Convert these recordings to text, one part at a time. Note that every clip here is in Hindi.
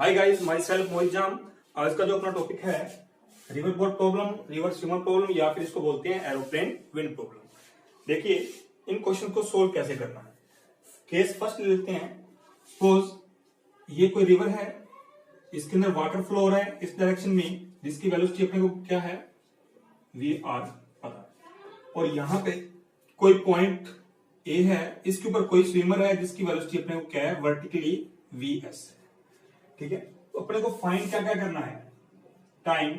हाय गाइस, माई सेल्फ मोहित जाम। आज का जो अपना टॉपिक है river boat problem, river swimmer problem या फिर इसको बोलते हैं एरोप्लेन विंड प्रॉब्लम। देखिए इन क्वेश्चन को सोल्व कैसे करना है। केस फर्स्ट ले लेते हैं। सपोज ये कोई रिवर है, इसके अंदर वाटर फ्लो हो रहा है इस डायरेक्शन में, जिसकी वेलोसिटी अपने को क्या है वी आर पता, और यहां पे कोई पॉइंट ए है, इसके ऊपर कोई स्विमर है जिसकी वेलोसिटी अपने को क्या है वर्टिकली वी एस है। ठीक है, तो अपने को फाइंड क्या क्या करना है। Time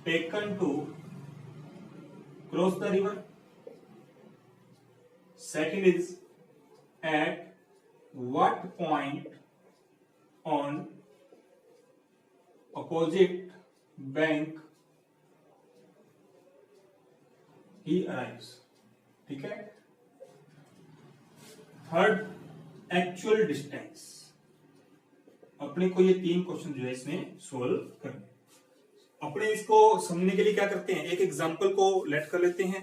taken to cross the river, second is at what point on opposite bank he arrives. ठीक है, थर्ड एक्चुअल डिस्टेंस। अपने को ये तीन क्वेश्चन जो है इसमें सोल्व करने। अपने इसको समझने के लिए क्या करते हैं, एक एग्जांपल को लेट कर लेते हैं।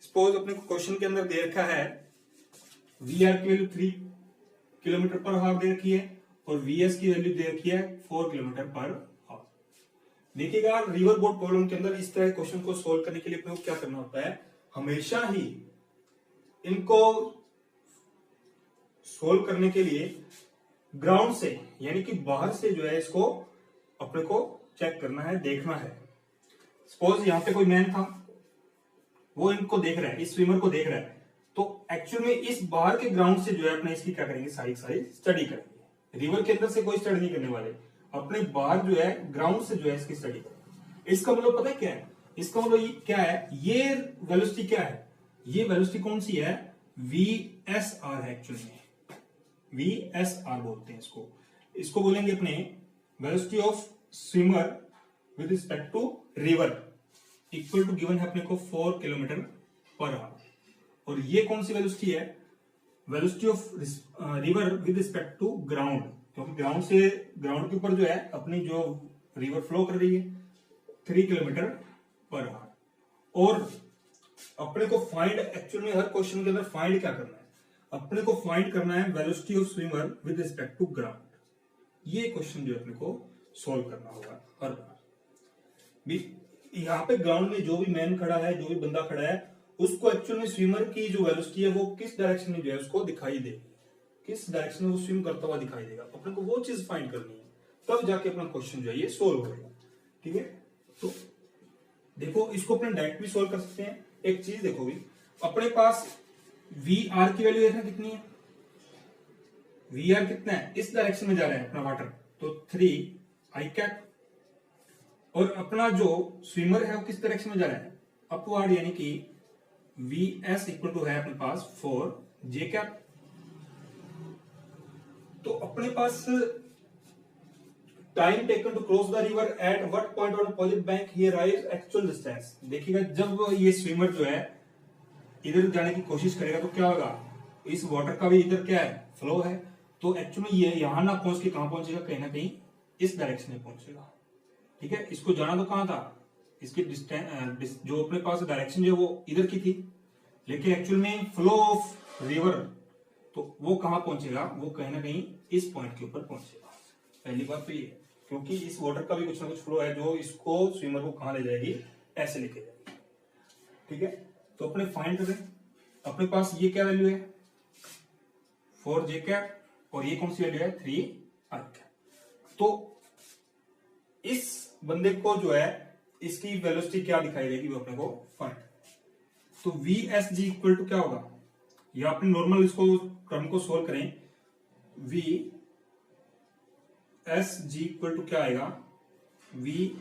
सपोज अपने को क्वेश्चन के अंदर दे रखा है वी आर की वैल्यू 3 किलोमीटर पर हावर दे रखी है और वी एस की वैल्यू दे रखी है 4 किलोमीटर पर हावर। देखिएगा रिवर बोट प्रॉब्लम के अंदर इस तरह क्वेश्चन को सोल्व करने के लिए अपने को क्या करना होता है, हमेशा ही इनको सोल्व करने के लिए ग्राउंड से यानी कि बाहर से जो है इसको अपने को चेक करना है, देखना है। सपोज यहां पे कोई मैन था, वो इनको देख रहा है, इस स्विमर को देख रहा है, तो एक्चुअल में इस बाहर के ग्राउंड से जो है अपने इसकी क्या करेंगे, सारी स्टडी करेंगे। रिवर के अंदर से कोई स्टडी नहीं करने वाले, अपने बाहर जो है ग्राउंड से जो है इसकी स्टडी करेंगे। इसका मतलब पता है क्या है, इसका मतलब क्या है, ये वेलोसिटी क्या है, ये वेलोसिटी कौन सी है, वी एस आर है। एक्चुअली में वी एस आर बोलते हैं इसको। इसको बोलेंगे अपने velocity of swimmer with respect to river equal to given है अपने को 4 किलोमीटर पर आवर। और ये कौन सी वेलोसिटी है, velocity of river with respect to ground, क्योंकि ग्राउंड से ग्राउंड के ऊपर जो है अपनी जो रिवर फ्लो कर रही है 3 किलोमीटर पर आवर। और अपने को फाइंड, एक्चुअल में हर क्वेश्चन के अंदर फाइंड क्या करना है, अपने को फाइंड करना है velocity of swimmer with respect to ground. ये क्वेश्चन जो अपने को सोल्व करना होगा हर बार। यहाँ पे ग्राउंड में जो भी मैन खड़ा है, जो भी बंदा खड़ा है, उसको एक्चुअल में स्विमर की जो वेलोसिटी है वो किस डायरेक्शन में जो है उसको दिखाई देगी, किस डायरेक्शन में वो स्विम करता हुआ दिखाई देगा। अपने को वो चीज फाइंड करनी है, तब जाके अपना क्वेश्चन जो है ये सोल्व होगा। ठीक है, तो देखो इसको अपने डायरेक्ट भी सोल्व कर सकते हैं। एक चीज देखो भी, अपने पास वी आर की वैल्यू देखना कितनी है, वी आर कितना है, इस डायरेक्शन में जा रहा है अपना वाटर, तो 3 आई कैप। और अपना जो स्विमर है वो किस डायरेक्शन में जा रहा है, अपवर्ड, यानी कि वी एस इक्वल टू है अपने पास 4 जे कैप। तो अपने पास time taken to cross the river at what point on opposite bank he arrives actual distance. देखिएगा जब ये स्विमर जो है इधर जाने की कोशिश करेगा तो क्या होगा, इस वाटर का भी इधर क्या है फ्लो है, तो एक्चुअली ये यहां ना पहुंच के कहां पहुंचेगा, कहीं ना कहीं इस डायरेक्शन में पहुंचेगा। ठीक है, इसको जाना तो कहां था, इसकी डिस्टेंस जो अपने पास डायरेक्शन जो वो इधर की थी, लेकिन एक्चुअल में फ्लो ऑफ रिवर तो वो कहां पहुंचेगा, वो कहीं ना कहीं इस पॉइंट के ऊपर पहुंचेगा। पहली बात तो ये, क्योंकि इस वाटर का भी कुछ ना कुछ फ्लो है जो इसको स्विमर को कहां ले जाएगी, ऐसे लेके जाएगी। ठीक है, तो अपने फाइंड करें, अपने पास ये क्या वैल्यू है 4 जे कैप, और ये कौन सी वैल्यू है 3 आई कैप। तो इस बंदे को जो है इसकी वेलोसिटी क्या दिखाई देगी वो अपने को फाइंड। तो V S G equal to क्या होगा, या अपने नॉर्मल इसको टर्म को सोल्व करें, V S G equal to क्या आएगा, V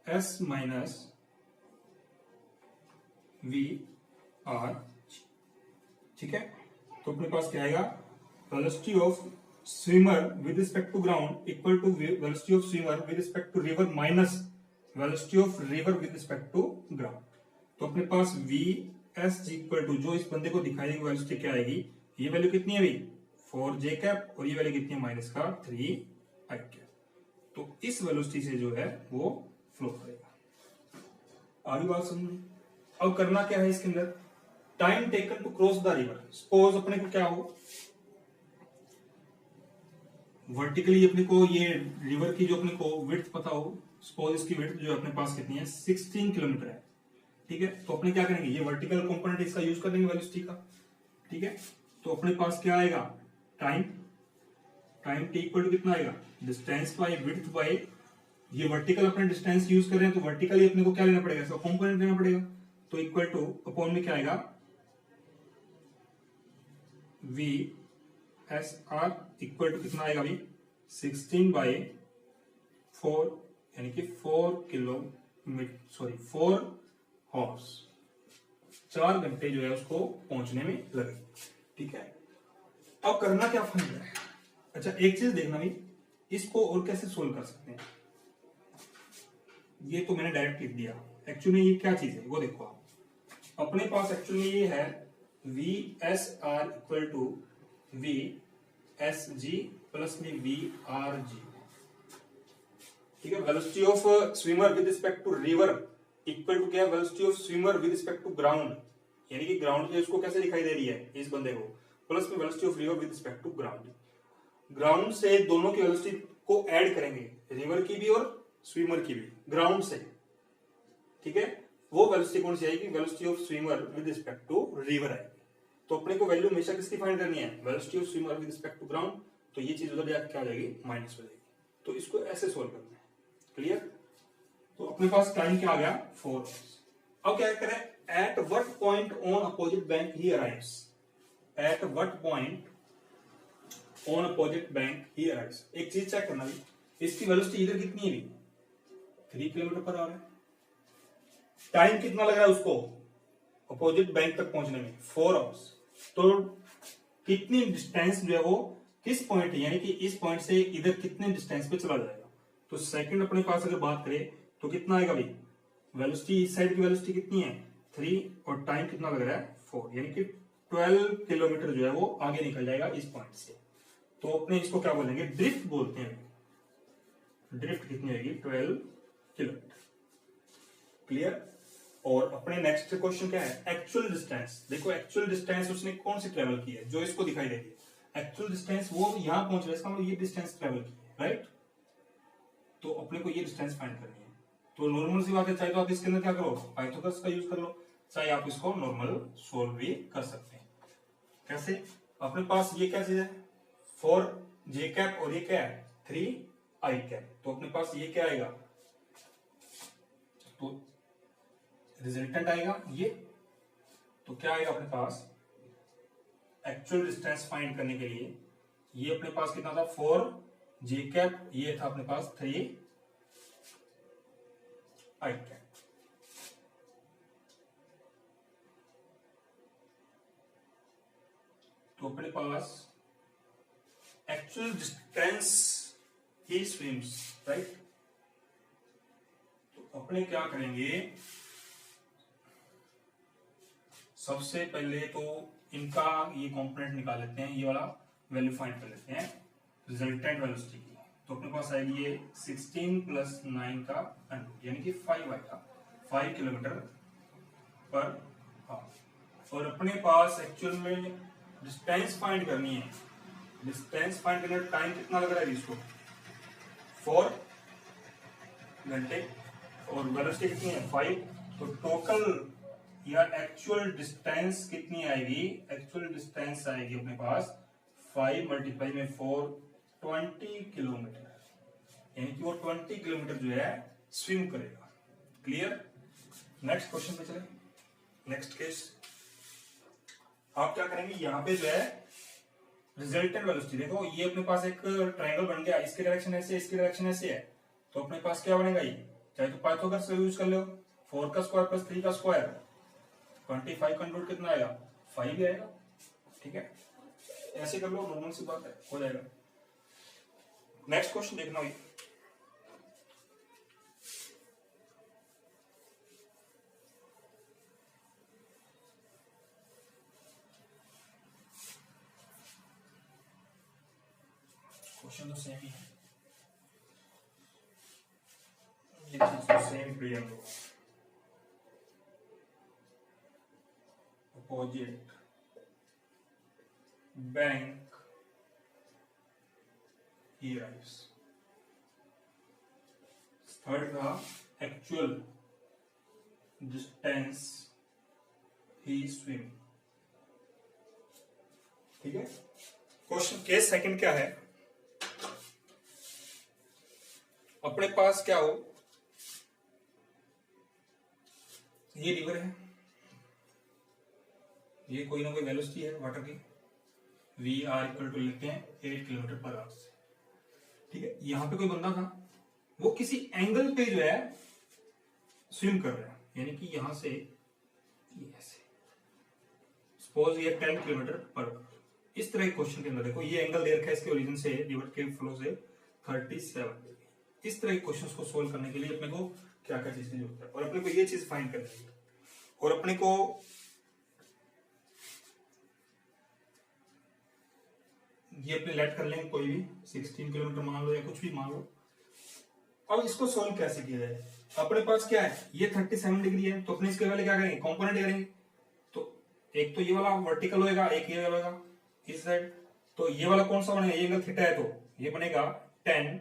S minus V R. ठीक है, तो अपने पास क्या आएगा, velocity of swimmer with respect to ground equal to velocity of swimmer with respect to river minus velocity of river with respect to ground. तो अपने पास V S G equal to जो इस बंदे को दिखाई देगी वेलोसिटी क्या आएगी, ये वैल्यू कितनी है अभी 4 जे कैप, और ये वैल्यू कितनी है माइनस का 3 आई कैप। तो इस वेलोसिटी से जो है वो फ्लो करेगा। आगे बात समझ। अब करना क्या है इसके अंदर, time taken to cross the river. Suppose अपने को क्या हो, वर्टिकली अपने को ये रिवर की जो अपने को विड्थ पता हो, सपोज इसकी विड्थ जो अपने पास कितनी है 16 किलोमीटर है, ठीक है। तो अपने क्या करेंगे, ये वर्टिकल कंपोनेंट इसका यूज कर लेंगे वेलोसिटी का, ठीक है। तो अपने पास क्या आएगा, time, time T equal to कितना आएगा, डिस्टेंस बाय विड्थ बाय, ये वर्टिकल अपने डिस्टेंस यूज कर रहे हैं तो वर्टिकली अपने को क्या लेना पड़ेगा, इसका कंपोनेंट लेना पड़ेगा। तो इक्वल टू अपॉन में क्या आएगा, V S R equal to कितना आएगा अभी 16/4 यानी कि 4 हॉर्स, 4 घंटे जो है उसको पहुंचने में लगे, ठीक है। अब करना क्या फंड है, अच्छा एक चीज देखना भी, इसको और कैसे सोल्व कर सकते हैं, ये तो मैंने डायरेक्ट लिख दिया, एक्चुअली ये क्या चीज है वो देखो आप, अपने पास एक्चुअली ये है V S R equal to V S G plus में वी आर जी, ठीक है। Velocity of swimmer with respect to river equal to क्या है, velocity of swimmer with respect to ground, यानी कि ग्राउंड पे उसको कैसे दिखाई दे रही है इस बंदे को, प्लस में velocity of river with respect to ground, ground से दोनों की वेलोसिटी को ऐड करेंगे, रिवर की भी और स्विमर की भी, ग्राउंड से, ठीक है। वो वेलोसिटी कौन सी आएगी, velocity of swimmer with respect to river आएगी। तो अपने को वैल्यू हमेशा किसकी फाइंड करनी है, velocity of swimmer with respect to ground, तो ये चीज उधर जाकर क्या हो जाएगी, माइनस हो जाएगी। तो इसको ऐसे सोल्व करना है, क्लियर। तो अपने पास टाइम क्या आ गया 4 आवर्स। अब क्या करें, eight what point on opposite bank he arrives, eight what point on opposite bank he arrives. एक चीज चेक करना भी, इसकी वेलोसिटी इधर कितनी है, 3 किलोमीटर पर आवर है, टाइम कितना लग रहा है उसको अपोजिट बैंक तक पहुंचने में 4 आवर्स, तो कितनी डिस्टेंस जो है वो किस पॉइंट, यानी कि इस पॉइंट से इधर कितने डिस्टेंस पे चला जाएगा। तो सेकंड अपने पास अगर बात करें तो कितना आएगा भाई, वेलोसिटी इस साइड की वेलोसिटी कितनी है 3 और टाइम कितना लग रहा है 4, यानी कि 12 किलोमीटर जो है वो आगे निकल जाएगा इस पॉइंट से। तो अपने इसको क्या बोलेंगे, ड्रिफ्ट बोलते हैं। ड्रिफ्ट कितनी आएगी 12 किलोमीटर, क्लियर। और अपने नेक्स्ट क्वेश्चन क्या है, एक्चुअल डिस्टेंस। देखो एक्चुअल डिस्टेंस उसने कौन सी ट्रेवल की है, जो इसको दिखाई देती है एक्चुअल डिस्टेंस, वो यहां पहुंच रहा है, इसका मतलब ये डिस्टेंस ट्रेवल की है, राइट। तो अपने को ये डिस्टेंस फाइंड करनी है। तो नॉर्मल सी बात है, चाहे तो आप इसके अंदर क्या करो, पाइथागोरस का यूज कर लो, चाहे आप इसको नॉर्मल सोल्व भी कर सकते हैं। कैसे, अपने पास ये क्या चीज है 4 जे कैप और ये क्या है 3 आई कैप, तो अपने पास ये क्या आएगा, तो रिजल्टेंट आएगा ये, तो क्या आएगा अपने पास एक्चुअल डिस्टेंस फाइंड करने के लिए, ये अपने पास कितना था 4 जे कैप, ये था अपने पास 3 आई कैप। तो अपने पास एक्चुअल डिस्टेंस ही स्विम्स, राइट। तो अपने क्या करेंगे, सबसे पहले तो इनका ये कंपोनेंट निकाल लेते हैं, ये वाला वैल्यू फाइंड कर लेते हैं रिजल्टेंट वेलोसिटी की। तो अपने पास आएगी ये 16 प्लस 9 का अंडर यानी कि 5 आएगा, 5 किलोमीटर पर हावर। और अपने पास एक्चुअल में डिस्टेंस फाइंड करनी है, डिस्टेंस फाइंड करने टाइम कितना लग रहा है इसको 4 घंटे और वेलोसिटी कितनी है 5, तो टोटल या एक्चुअल डिस्टेंस कितनी आएगी, एक्चुअल डिस्टेंस आएगी अपने पास 5 मल्टीप्लाई में 4 20 किलोमीटर, यानी कि वो 20 किलोमीटर जो है स्विम करेगा, क्लियर। नेक्स्ट क्वेश्चन पे चले, नेक्स्ट केस आप क्या करेंगे, यहां पे जो है रिजल्टेंट वेलोसिटी, देखो ये अपने पास एक ट्रायंगल बन गया, इसकी डायरेक्शन ऐसे, इसकी डायरेक्शन ऐसे है, तो अपने पास क्या बनेगा, ये चाहे तो पाइथागोरस का यूज कर लो, 4 का स्क्वायर प्लस 3 का स्क्वायर 25 का रूट कितना आएगा 5 ही आएगा, ठीक है। ऐसे कर लो, नॉर्मल सी बात है, हो जाएगा। नेक्स्ट क्वेश्चन देखना भाई, क्वेश्चन तो सेम ही है, ये चीज तो सेम क्लियर हो, opposite bank he arrives. Third था एक्चुअल डिस्टेंस ही स्विम। ठीक है। क्वेश्चन केस सेकंड क्या है, अपने पास क्या हो, ये रिवर है, ये कोई ना कोई वेलोसिटी है वाटर की, वी आर इक्वल टू लिखते हैं 8 किलोमीटर पर आवर से। ठीक है। यहां पे कोई बंदा था, वो किसी एंगल पे जो है स्विम कर रहा है, यानी कि यहां से ऐसे, सपोज ये 10 किलोमीटर पर आवर। इस तरह के क्वेश्चन के अंदर देखो ये एंगल दे रखा है इसके ओरिजिन से रिवर के फ्लो से 37। इस तरह के क्वेश्चंस को सोल्व करने के लिए अपने को क्या क्या चीज की जरूरत है, और अपने को ये चीज फाइंड करनी है, और अपने को ये अपने लेट कर लेंगे कोई भी 16 किलोमीटर मान लो या कुछ भी मान लो। अब इसको सोल्व कैसे किया जाए, अपने पास क्या है, ये 37 डिग्री है, तो अपने इसके वाले क्या करेंगे, कॉम्पोनेंट करेंगे। तो एक तो ये वाला वर्टिकल होएगा, एक ये वाला होगा इस साइड, तो ये वाला कौन सा बनेगा, ये एंगल थीटा है, तो ये बनेगा 10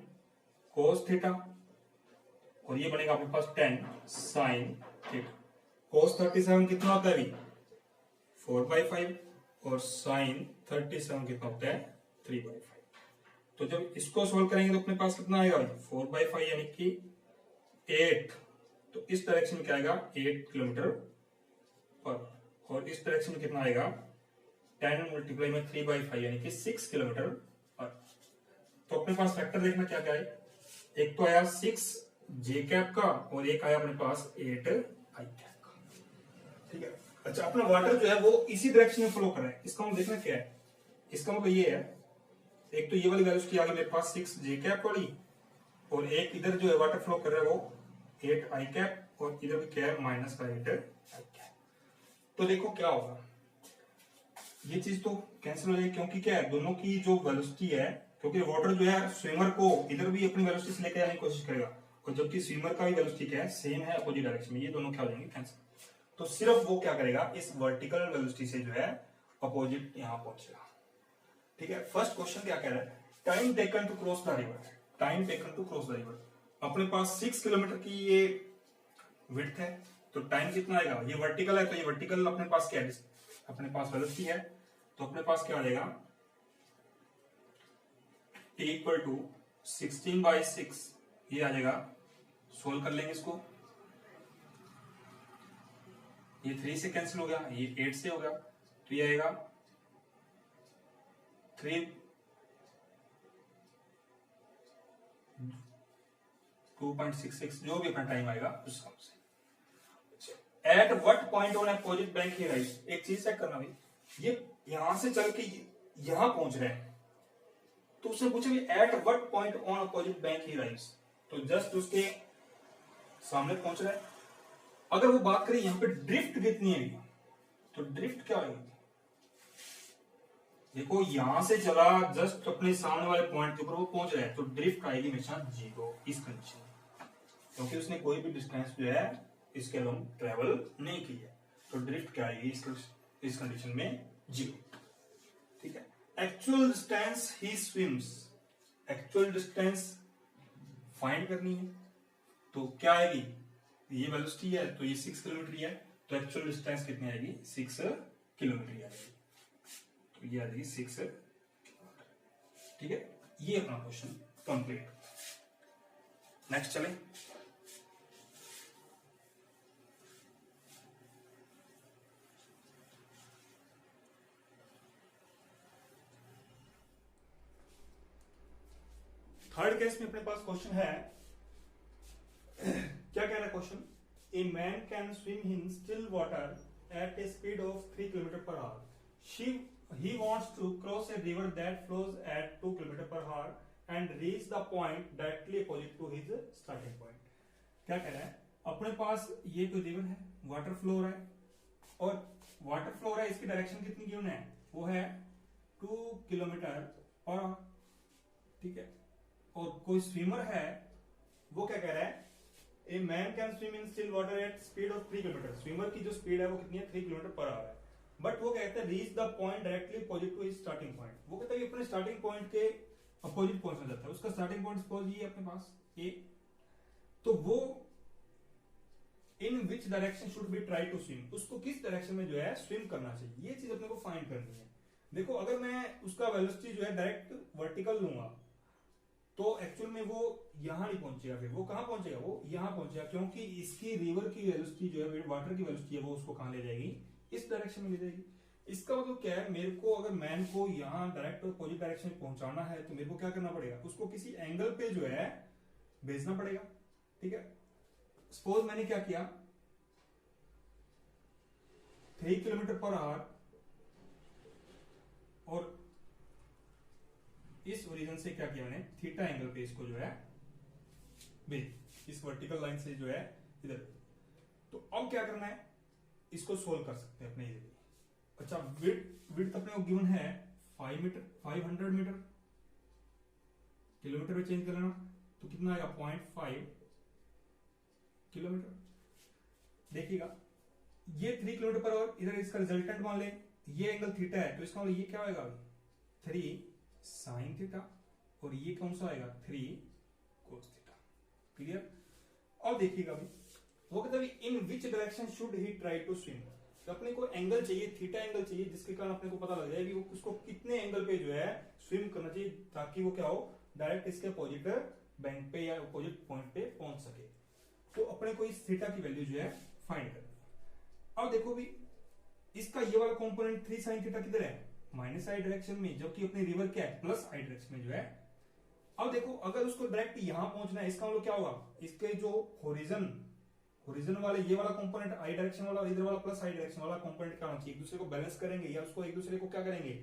cos थीटा, और ये बनेगा अपने पास 10 sin थीटा। cos 37 कितना होता है अभी 4/5, और sin 37 कितना होता है 3/5। तो जब इसको सोल्व करेंगे तो अपने पास कितना आएगा 4/5 यानी कि 8। तो इस डायरेक्शन में क्या आएगा 8 किलोमीटर पर, और इस डायरेक्शन में कितना आएगा 10 मल्टीप्लाई में 3/5 यानी कि 6 किलोमीटर पर। तो अपने पास फैक्टर देखना क्या क्या है, एक तो आया 6 जे कैप का, और एक आया अपने पास 8 आई कैप का। ठीक है। अच्छा, अपना वाटर जो है वो इसी डायरेक्शन में फ्लो कर रहा है, इसका मतलब देखना क्या है, इसका मतलब ये है, एक तो ये वाली वेलोसिटी आ गई मेरे पास 6 जे कैप वाली, और एक इधर जो है वाटर फ्लो कर रहा है वो 8 आई कैप, और इधर भी क्या है -8 आई कैप। तो देखो क्या होगा, ये चीज तो कैंसिल हो जाएगी, क्योंकि क्या है दोनों की जो वेलोसिटी है, क्योंकि वाटर जो है स्विमर को इधर भी अपनी वेलोसिटी से लेकर आने की कोशिश करेगा, और जबकि स्विमर का भी वेलोसिटी क्या है सेम है अपोजिट डायरेक्शन में, ये दोनों क्या हो जाएंगे कैंसिल। तो सिर्फ वो क्या करेगा इस वर्टिकल वेलोसिटी से जो है अपोजिट यहां पहुंचेगा। ठीक है। फर्स्ट क्वेश्चन क्या कह रहा है, time taken to cross the river, time taken to cross the river. अपने पास 6 किलोमीटर की ये विड्थ है, तो टाइम कितना आएगा, ये वर्टिकल है, तो ये वर्टिकल अपने पास क्या है, अपने पास वेलोसिटी है, तो अपने पास क्या आ जाएगा t इक्वल टू 16/6, ये आ जाएगा, सोल्व कर लेंगे इसको, ये 3 से कैंसिल हो गया, ये 8 से हो गया, तो ये आएगा 2.66 जो भी अपना टाइम आएगा उस हिसाब से। Eight what point on opposite bank he rise, एक चीज चेक करना भाई, ये यहां से चल के यहां पहुंच रहे हैं, तो उसने पूछा eight what point on opposite bank he rise, तो जस्ट उसके सामने पहुंच रहा है। अगर वो बात करें यहाँ पे ड्रिफ्ट कितनी है, तो ड्रिफ्ट क्या आएगी, देखो यहां से चला जस्ट अपने सामने वाले पॉइंट के ऊपर वो पहुंच रहा है, तो ड्रिफ्ट आएगी हमेशा 0 इस कंडीशन में, क्योंकि उसने कोई भी डिस्टेंस जो है इसके अलोंग ट्रेवल नहीं की है, तो ड्रिफ्ट क्या आएगी इस कंडीशन में 0। ठीक है। एक्चुअल डिस्टेंस ही स्विम्स, एक्चुअल डिस्टेंस फाइंड करनी है, तो क्या आएगी, ये वेलोसिटी है तो ये 6 किलोमीटर है, तो एक्चुअल डिस्टेंस कितनी आएगी 6 किलोमीटर आएगी, तो ये आ जाएगी 6 किलोमीटर। ठीक है। ये अपना क्वेश्चन कंप्लीट। नेक्स्ट चलें, थर्ड केस में अपने पास क्वेश्चन है, क्या कह रहा है question, A man can swim in still water at a speed of 3 kilometre per our, he wants to cross a river that flows at 2 kilometre per our and reach the point directly opposite to his starting point। क्या कह रहा है, अपने पास ये कोई रिवर है, वाटर फ्लो हो रहा है, और वाटर फ्लो हो रहा है, इसकी डायरेक्शन कितनी गिवन है, वो है 2 किलोमीटर पर आवर। ठीक है। और कोई स्विमर है, वो क्या कह रहा है, a man can swim in still water at speed of 3 kilometre, swimmer की जो स्पीड है वो कितनी है 3 किलोमीटर पर आवर है, बट वो कहता है reach the point directly opposite to his starting point, वो कहता है कि अपने स्टार्टिंग पॉइंट के अपोजिट पहुंचना चाहता है, उसका स्टार्टिंग पॉइंट सपोज ये अपने पास ए, तो वो in which direction should be try to swim, उसको किस डायरेक्शन में जो है स्विम करना चाहिए, ये चीज अपने को फाइंड करनी है। देखो अगर मैं उसका वेलोसिटी जो है डायरेक्ट वर्टिकल लूंगा तो एक्चुअल में वो यहां नहीं पहुंचेगा, फिर वो कहां पहुंचेगा, वो यहां पहुंचेगा, क्योंकि इसकी रिवर की वेलोसिटी जो है वाटर की वेलोसिटी है वो उसको कहां ले जाएगी, इस डायरेक्शन में ले जाएगी। इसका मतलब क्या है, मेरे को अगर मैन को यहाँ डायरेक्ट अपोजिट डायरेक्शन में पहुंचाना है तो मेरे को क्या करना पड़ेगा, उसको किसी एंगल पे जो है भेजना पड़ेगा। ठीक है, सपोज मैंने क्या किया 3 किलोमीटर पर आवर और इस ओरिजिन से क्या किया मैंने थीटा एंगल पे इसको जो है इस वर्टिकल लाइन से जो है इधर। तो अब क्या करना है, इसको सोल्व कर सकते हैं अपने इधर। अच्छा विड्थ अपने को गिवन है 5 मीटर, 500 मीटर, किलोमीटर में चेंज कर लेना तो कितना आएगा 0.5 किलोमीटर। देखिएगा ये 3 किलोमीटर पर आवर, इधर इसका रिजल्टेंट मान ले ये एंगल थीटा है, तो इसका मतलब ये क्या होगा 3 साइन थीटा, और ये कौन सा आएगा 3 कोस थीटा। क्लियर। और देखिएगा अभी वो कहता है in which direction should he try to swim, तो अपने को एंगल चाहिए, थीटा एंगल चाहिए, जिसके कारण अपने को पता लग जाए कि वो उसको कितने एंगल पे जो है स्विम करना चाहिए ताकि वो क्या हो डायरेक्ट इसके अपोजिट बैंक पे या अपोजिट पॉइंट पे पहुंच सके। तो अपने को इस थीटा की वैल्यू जो है फाइंड करनी है। अब देखो भी इसका ये वाला कंपोनेंट 3 साइन थीटा किधर है, माइनस आई डायरेक्शन में, जबकि अपनी रिवर क्या है प्लस आई डायरेक्शन में जो है। अब देखो अगर उसको डायरेक्ट यहां पहुंचना है, इसका मतलब क्या होगा, इसके जो होरिजन वाले ये वाला कंपोनेंट आई डायरेक्शन वाला और इधर वाला प्लस आई डायरेक्शन वाला कंपोनेंट क्या होना चाहिए, एक दूसरे को बैलेंस करेंगे या उसको एक दूसरे को क्या करेंगे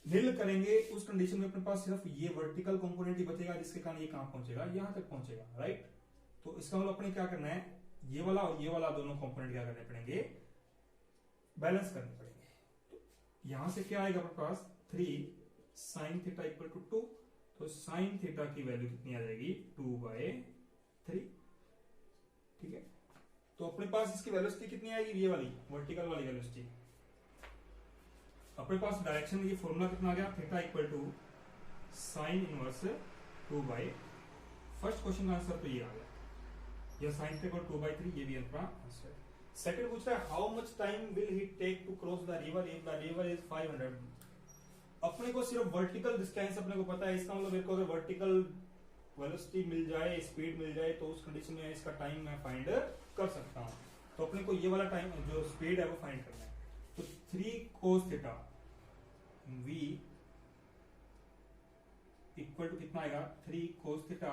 निल करेंगे। उस कंडीशन में अपने पास सिर्फ ये वर्टिकल कंपोनेंट ही बचेगा, जिसके कारण ये कहां पहुंचेगा, यहां तक पहुंचेगा। राइट, तो इसका मतलब अपने क्या करना है, ये वाला और ये वाला दोनों कंपोनेंट क्या करने पड़ेंगे, बैलेंस करने पड़ेंगे। तो यहां से क्या आएगा अपने पास 3 साइन थीटा इक्वल टू 2, तो साइन थीटा की वैल्यू कितनी आ जाएगी 2/3। ठीक है, तो अपने पास इसकी वेलोसिटी कितनी आएगी, ये वाली वर्टिकल वाली वेलोसिटी। अपने पास डायरेक्शन में ये फॉर्मूला कितना आ गया, theta equal to sine inverse 2/, first question का आंसर तो ये आ गया, या साइन थीटा इक्वल 2/3, ये भी अपना आंसर। सेकंड पूछ रहा है how much time will he take to cross the river if the river is 500। अपने को सिर्फ वर्टिकल डिस्टेंस अपने को पता है, इसका मतलब मेरे को अगर वर्टिकल वेलोसिटी मिल जाए, स्पीड मिल जाए, तो उस कंडीशन में इसका टाइम मैं फाइंड कर सकता हूं। तो अपने को ये वाला टाइम जो स्पीड है वो फाइंड करना है। तो 3 cos theta v equal to कितना आएगा 3 cos थीटा,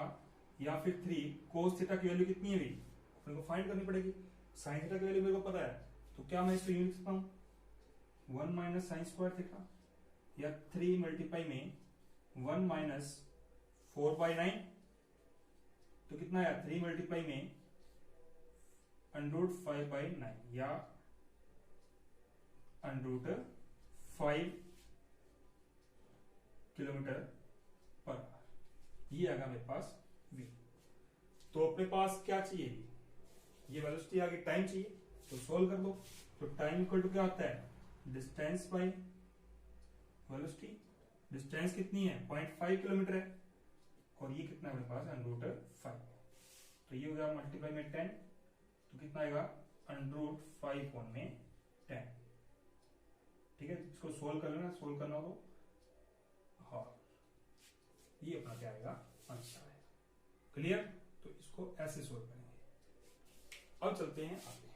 या फिर 3 cos थीटा की वैल्यू कितनी है भी अपने को फाइंड करनी पड़ेगी। साइन थीटा की वैल्यू मेरे को पता है, तो क्या मैं इसको यूं लिख सकता हूं 1 माइनस साइन स्क्वायर थीटा, या 3 मल्टीप्लाई में 1 माइनस 4/9, तो कितना आया 3 मल्टीप्लाई में √5/9 या √5 किलोमीटर पर आवर, ये आएगा मेरे पास v। तो अपने पास क्या चाहिए, ये वेलोसिटी आ गई, टाइम चाहिए, तो सोल्व कर दो। तो टाइम इक्वल टू क्या होता है डिस्टेंस बाय वेलोसिटी। डिस्टेंस कितनी है 0.5 किलोमीटर है, और ये कितना है मेरे पास √5, तो ये हो गया मल्टीप्लाई में 10, तो कितना आएगा √5 में 10। ठीक है, इसको सोल्व कर लेना, सोल्व करना हो हाँ, ये अपना क्या आएगा आंसर आएगा। क्लियर, तो इसको ऐसे सोल्व करेंगे। अब चलते हैं आगे।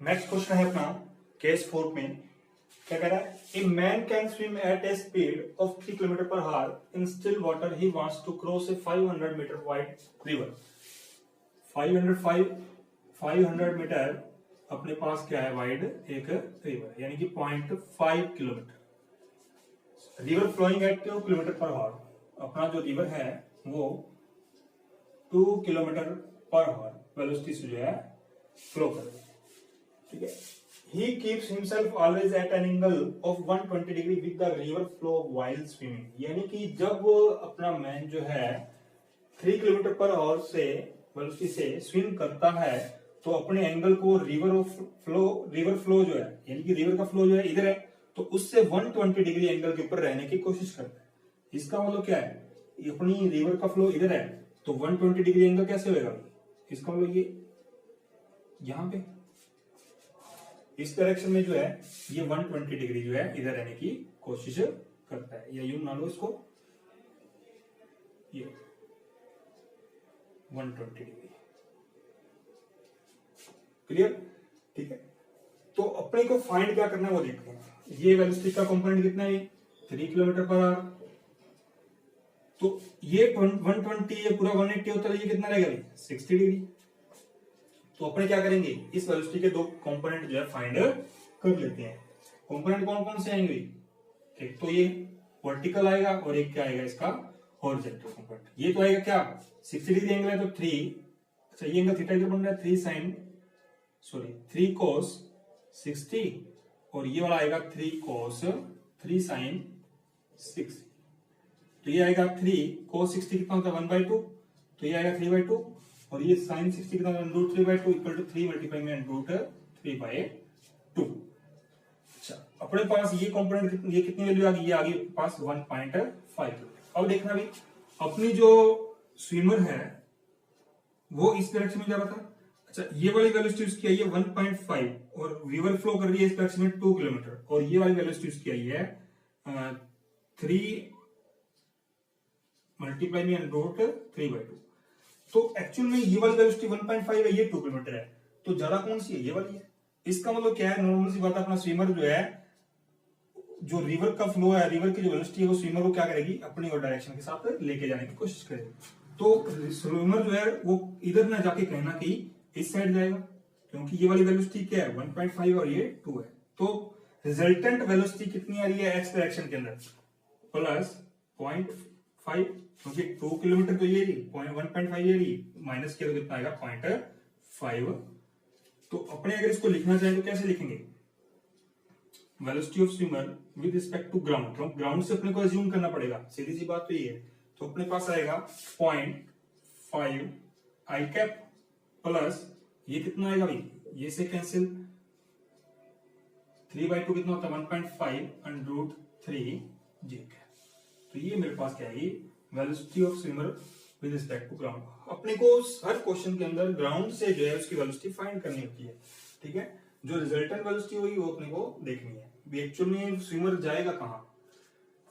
नेक्स्ट क्वेश्चन है अपना केस 4 में क्या कह रहा है, a man can swim at a speed of 3 kilometre per hour in still water, he wants to cross a 500 metre wide river. 500 metre अपने पास क्या है वाइड एक रिवर, यानी कि 0.5 kilometre. River flowing at 2 kilometre per hour, अपना जो रिवर है वो 2 किलोमीटर पर आवर वेलोसिटी से जो है फ्लो कर रही है। ठीक है, he keeps himself always at an angle of 120 degree with the river flow while swimming, यानी कि जब वो अपना मैन जो है 3 किलोमीटर पर आवर से वेलोसिटी से स्विम करता है तो अपने एंगल को रिवर फ्लो जो है यानी कि रिवर का फ्लो जो है इधर है, तो उससे 120 डिग्री एंगल के ऊपर रहने की कोशिश करता है। इसका मतलब क्या है, अपनी रिवर का फ्लो इधर है तो 120 डिग्री एंगल कैसे होगा, इसका मतलब ये यहां पे इस डायरेक्शन में जो है ये 120 डिग्री जो है इधर रहने की कोशिश करता है, या यूं मान लो इसको ये 120 डिग्री। क्लियर, ठीक है। तो अपने को फाइंड क्या करना है वो देखते हैं। ये वेलोसिटी का कंपोनेंट कितना है, 3 किलोमीटर पर आवर। तो ये 120 ये पूरा 180 होता है, ये कितना रहेगा 60 डिग्री। तो अपने क्या करेंगे, इस वेलोसिटी के दो कंपोनेंट जो है फाइंड कर लेते हैं। कंपोनेंट कौन कौन से आएंगे, एक तो ये वर्टिकल आएगा और एक क्या आएगा इसका हॉरिजॉन्टल कंपोनेंट। ये तो आएगा क्या 60 डिग्री एंगल है तो 3, अच्छा ये एंगल थीटा बन रहा है 3 cos 60 और ये वाला आएगा 3 cos 3 sin 60। तो ये आएगा 3 cos 60 कितना होता है 1/2, तो ये आएगा 3/2 और ये sin 60 कितना होता है √3/2 इक्वल टू 3 मल्टीप्लाई में √3/2। अच्छा अपने पास ये कंपोनेंट ये कितनी वैल्यू आ गई, ये आ गई पास 1.5। अब देखना भी अपनी जो स्विमर है वो इस डायरेक्शन में जा रहा था। अच्छा ये वाली वेलोसिटी उसकी आई है 1.5 और रिवर फ्लो कर रही है इस डायरेक्शन में 2 किलोमीटर और ये वाली वेलोसिटी उसकी आई है 3 मल्टीप्लाई में √3/2। तो एक्चुअल में ये वाली वेलोसिटी 1.5 है, ये 2 किलोमीटर है, तो ज्यादा कौन सी है, ये वाली है। इसका मतलब क्या है, नॉर्मल सी बात है, अपना स्विमर जो है जो रिवर का फ्लो है, रिवर की जो वेलोसिटी है वो स्विमर को क्या करेगी अपनी और डायरेक्शन के साथ लेके जाने की कोशिश करेगी। तो स्विमर जो है वो इधर ना जाके कहना कि इस साइड जाएगा, क्योंकि ये वाली वेलोसिटी क्या है 1.5 और ये 2 है। तो रिजल्टेंट वेलोसिटी कितनी आ रही है एक्स डायरेक्शन के अंदर प्लस 0.5, क्योंकि 2 किलोमीटर तो ये 1.5 ये माइनस किया तो कितना आएगा 0.5। तो अपने अगर इसको लिखना चाहें तो कैसे लिखेंगे, velocity of swimmer with respect to ground, ground से अपने को अज्यूम करना पड़ेगा, सीधी सी बात तो ये है। तो अपने पास आएगा 0.5 आई कैप प्लस ये कितना आएगा भाई, ये से कैंसिल 3/2 कितना होता है 1.5 √3 जी। तो ये मेरे पास क्या है velocity of swimmer with respect to ground. अपने को हर क्वेश्चन के अंदर ग्राउंड से जो है उसकी वेलोसिटी फाइंड करनी होती है, ठीक है। जो रिजल्टेंट वेलोसिटी होगी वो अपने को देखनी है एक्चुअल में स्विमर जाएगा कहां।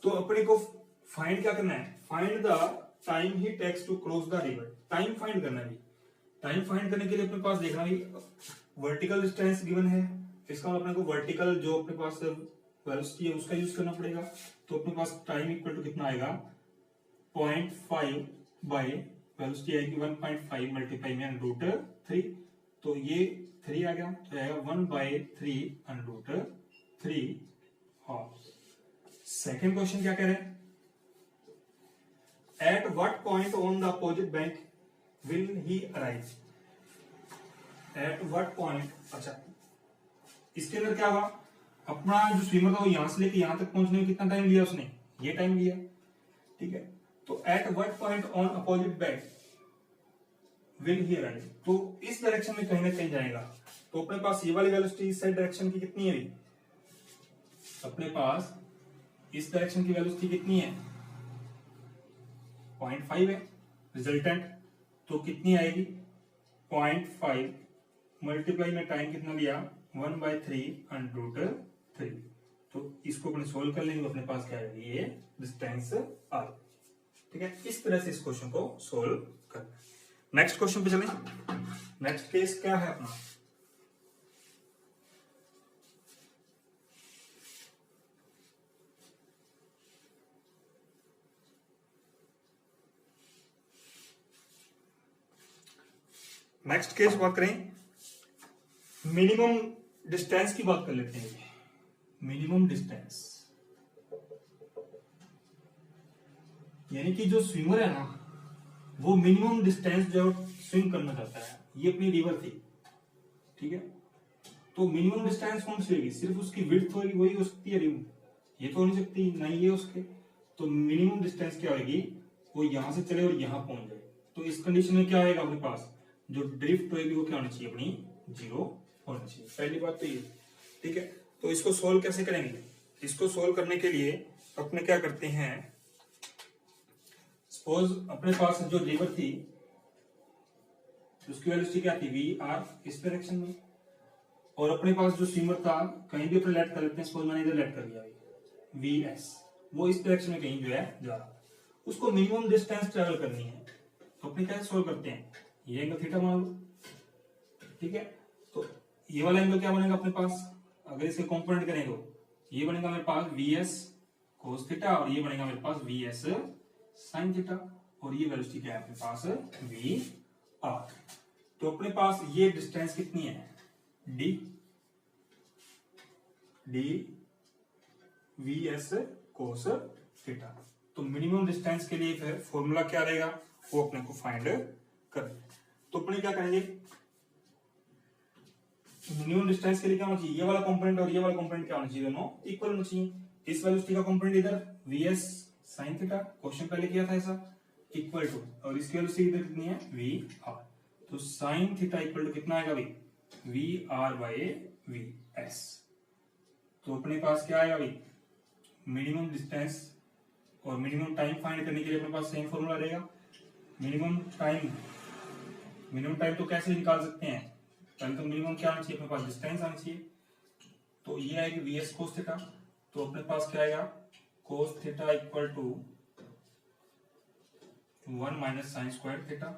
तो अपने को फाइंड क्या करना है, find the time he takes to cross the river. Time find करना है, टाइम फाइंड करने के लिए अपने पास देखना है वर्टिकल डिस्टेंस गिवन है, इसका मतलब अपने को वर्टिकल जो अपने पास वेलोसिटी है उसका यूज करना पड़ेगा। तो अपने पास टाइम इक्वल टू कितना आएगा 0.5 बाय वेलोसिटी आएगी 1.5 मल्टीप्लाई में √3, तो ये 3 आ गया तो आएगा 1/3 √3। और सेकेंड क्वेश्चन क्या कह रहे हैं, eight what point on the opposite bank will he arrive. Eight what point, अच्छा इसके अंदर क्या हुआ, अपना जो स्विमर था वो यहां से लेके यहां तक पहुंचने में कितना टाइम लिया उसने, ये टाइम लिया, ठीक है। तो eight what point on opposite bank will he arrive, तो इस डायरेक्शन में कहीं ना कहीं जाएगा। तो अपने पास ये वाली वेलोसिटी इस साइड डायरेक्शन की कितनी है, अपने पास इस डायरेक्शन की वेलोसिटी कितनी है 0.5 है रिजल्टेंट, तो कितनी आएगी 0.5 मल्टीप्लाई में टाइम कितना लिया 1/3 √3। तो इसको अपने सोल्व कर लेंगे, अपने पास क्या है ये डिस्टेंस आ, ठीक है। इस तरह से इस क्वेश्चन को सोल्व करना। नेक्स्ट क्वेश्चन पे चलें। नेक्स्ट केस क्या है अपना, नेक्स्ट केस बात करें मिनिमम डिस्टेंस की बात कर लेते हैं। मिनिमम डिस्टेंस यानी कि जो स्विमर है ना वो मिनिमम डिस्टेंस जो स्विम करना चाहता है, ये अपनी रिवर थी, ठीक है। तो मिनिमम डिस्टेंस कौन सी होगी, सिर्फ उसकी विड्थ होगी वही हो सकती है रिवर, ये तो हो नहीं सकती नहीं ये उसके। तो मिनिमम डिस्टेंस क्या होगी, वो यहां से चले और यहां पहुंच जाए। तो इस कंडीशन में क्या आएगा अपने पास जो ड्रिफ्ट होगी वो क्या होनी चाहिए अपनी, 0 होनी चाहिए। पहली बात तो ये, ठीक है। तो इसको सोल्व कैसे करेंगे, इसको सोल्व करने के लिए अपने क्या करते हैं, सपोज अपने पास जो लीवर थी उसकी वेलोसिटी क्या थी, वी आर, इस डायरेक्शन में, और अपने पास जो स्विमर था कहीं भी अपने लेट कर लेते हैं, सपोज मैंने इधर लेट कर दिया वी एस, वो इस डायरेक्शन में कहीं जो है जा रहा है, उसको मिनिमम डिस्टेंस ट्रेवल करनी है। तो अपने कैसे सोल्व करते हैं, ये एंगल थीटा मान लो, ठीक है। तो ये वाला एंगल क्या बनेगा अपने पास, अगर इसके कंपोनेंट करें तो ये बनेगा मेरे पास वी एस कोस थीटा, और ये बनेगा मेरे पास वी एस साइन थीटा, और ये वेलोसिटी क्या है अपने पास, वी आर। तो अपने पास ये डिस्टेंस कितनी है, D, D we S cos theta. तो मिनिमम डिस्टेंस के लिए फिर फॉर्मूला क्या रहेगा, वो अपने को फाइंड करें। तो अपने क्या करेंगे, मिनिमम डिस्टेंस के लिए क्या होना चाहिए, ये वाला कंपोनेंट और ये वाला कंपोनेंट क्या होना चाहिए, दोनों इक्वल होना चाहिए। इस वेलोसिटी का कंपोनेंट इधर V S sine theta, question पहले किया था ऐसा, इक्वल टू, और इसकी वेलोसिटी इधर कितनी है, वी आर। तो साइन थीटा इक्वल टू कितना आएगा भाई, V R by V S. तो अपने पास क्या आएगा भाई, मिनिमम डिस्टेंस और मिनिमम टाइम फाइंड करने के लिए अपने पास सेम फॉर्मूला रहेगा। मिनिमम टाइम तो कैसे निकाल सकते हैं, पहले तो मिनिमम क्या आना चाहिए अपने पास, डिस्टेंस आना चाहिए। तो ये आएगी वी एस कोस थीटा, तो अपने पास क्या आएगा, cos theta equal to 1 minus sine square theta,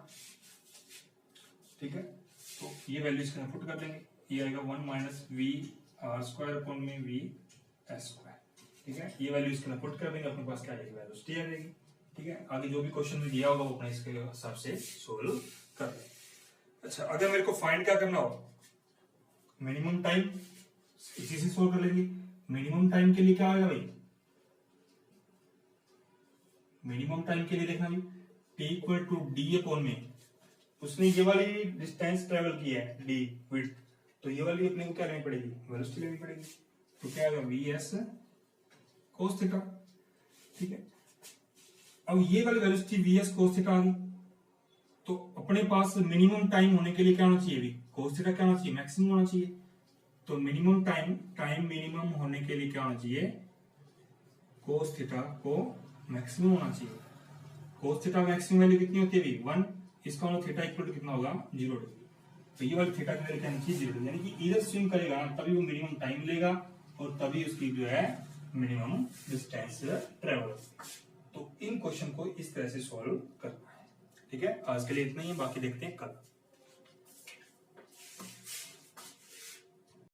ठीक है। तो ये वैल्यू इसके पुट कर देंगे, ये आएगा 1 minus V R square upon में वी एस स्क्वायर, ठीक है। ये वैल्यू इसके पुट कर देंगे, अपने पास क्या आएगी, वेलोसिटी आ जाएगी, ठीक है। आगे जो भी क्वेश्चन में दिया होगा वो अपने इसके हिसाब से सोल्व कर लेंगे। अच्छा, अगर मेरे को फाइंड क्या करना हो, मिनिमम टाइम, इसी से सोल्व कर लेंगे। मिनिमम टाइम के लिए क्या आएगा भाई, मिनिमम टाइम के लिए देखना भाई, T equal to D upon में, उसने ये वाली डिस्टेंस ट्रेवल की है डी विड्थ, तो ये वाली अपने को क्या लेनी पड़ेगी, वेलोसिटी लेनी पड़ेगी। तो क्या आएगा, वी एस कोस थीटा, ठीक है। अब ये वाली velocity V S cos theta आ गई, तो अपने पास मिनिमम टाइम होने के लिए क्या होना चाहिए, कोस थीटा क्या होना चाहिए, मैक्सिमम होना चाहिए। तो मिनिमम टाइम मिनिमम होने के लिए क्या होना चाहिए, कोस थीटा को मैक्सिमम होना चाहिए। कोस थीटा मैक्सिमम वैल्यू कितनी होती है, 1, इसका मतलब थीटा इक्वल टू कितना होगा, 0 डिग्री। तो ये वाली थीटा की वैल्यू क्या होनी चाहिए, 0 डिग्री, यानी कि इधर स्विम करेगा तभी वो मिनिमम टाइम लेगा और तभी उसकी जो है मिनिमम डिस्टेंस ट्रेवल। तो इन क्वेश्चन को इस तरह से सॉल्व करना है, ठीक है। आज के लिए इतना ही है, बाकी देखते हैं कल।